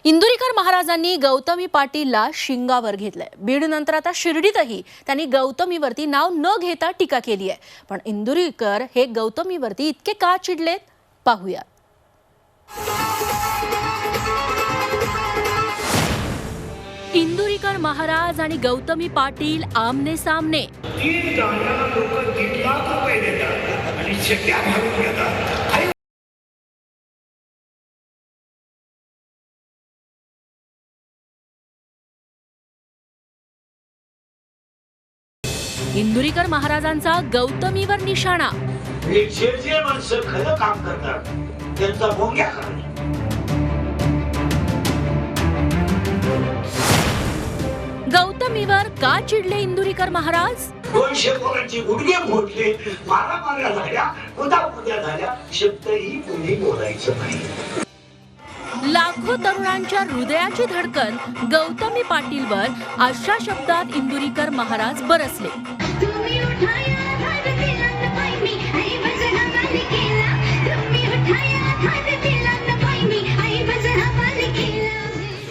इंदुरीकर महाराजांनी गौतमी पाटीलला शिंगावर घेतलंय। बीड नंतर आता शिर्डीतही त्यांनी गौतमीवरती नाव न घेता टीका केली आहे। पण इंदुरीकर हे गौतमीवरती इतके का चिडलेत पाहूया। इंदुरीकर महाराज आणि गौतमी पाटील आमने सामने। 3 जाण्याला लोक 3 लाख रुपये देतात आणि शेट्या घालून घेतात। इंदुरीकर महाराजांचा गौतमीवर निशाणा। जे माणसं खरं काम करतात त्यांचा भोंग्या करणे। गौतमीवर का चिडले इंदुरीकर महाराज? 200 पोरांची गुडघे फोडले, मारामाऱ्या झाल्या, कुदाकुद्या झाल्या, शब्दही कोणी बोलायचं नाही। लाखो तरुणांच्या हृदयाची धडकन गौतमी पाटीलवर अशा शब्दात इंदुरीकर महाराज बरसले।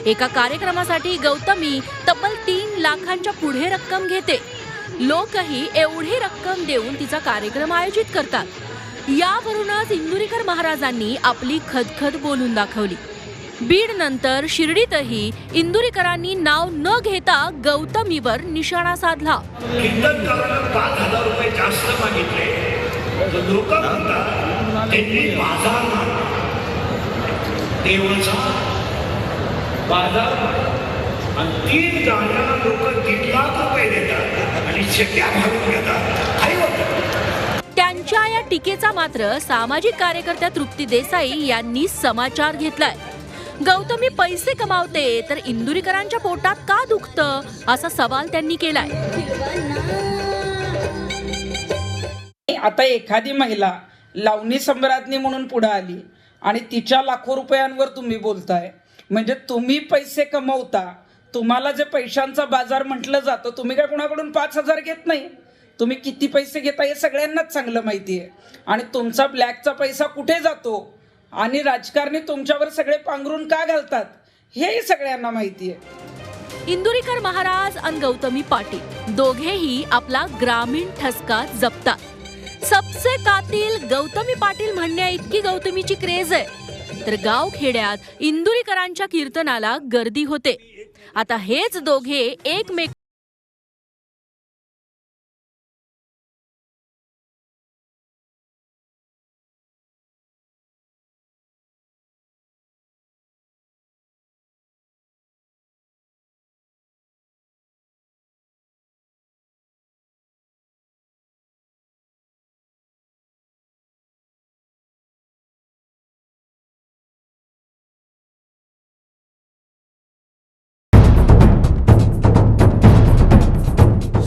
एका कार्यक्रमासाठी गौतमी तब्बल 3 लाखांच्या पुढे रक्कम घेते। लोकही एवढी रक्कम देऊन तिचा कार्यक्रम आयोजित करतात। यावरूनच इंदुरीकर महाराजांनी आपली खदखद बोलून दाखवली। बीड नंतर शिर्डीतही इंदुरीकरांनी नाव न घेता गौतमीवर निशाणा साधला। कीर्तनकारांना 5000 रुपये जास्त मागितले, लोक म्हणतात त्यांनी बाजार मारला। देवाचा बाजार आणि 3 जाण्याला लोक 3 लाख रुपये देतात आणि शेट्या घालून घेतात। काय होतं? त्यांच्या या टीकेचा मात्र सामाजिक कार्यकर्त्या तृप्ती देसाई यांनी समाचार घेतलाय। गौतमी पैसे कमावते तर इंदुरीकरांच्या पोटात का दुखतं असा सवाल त्यांनी केलाय। आता एखादी महिला लावणी सम्राज्ञी म्हणून पुढे आली आणि तिच्या लाखो रुपयांवर तुम्ही बोलताय, म्हणजे तुम्ही पैसे कमवता, तुम्हाला जे पैशांचा बाजार म्हटलं जातं, तुम्ही काय कोणाकडून 5000 घेत नाही। तुम्ही किती पैसे घेता हे सगळ्यांनाच चांगलं माहिती आहे। आणि तुमचा ब्लॅकचा पैसा कुठे जातो आणि राजकारणी तुमच्यावर सगळे पांघरून का घालतात हे सगळ्यांना माहिती आहे। इंदुरीकर महाराज आणि गौतमी पाटील दोघेही आपला ग्रामीण ठसका जपतात। सबसे कातिल गौतमी पाटील म्हणण्या इतकी गौतमीची क्रेज आहे, तर गाव खेड्यात इंदुरीकरांच्या कीर्तनाला गर्दी होते। आता हेच दोघे एकमेक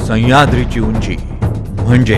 सह्याद्रीची उंची म्हणजे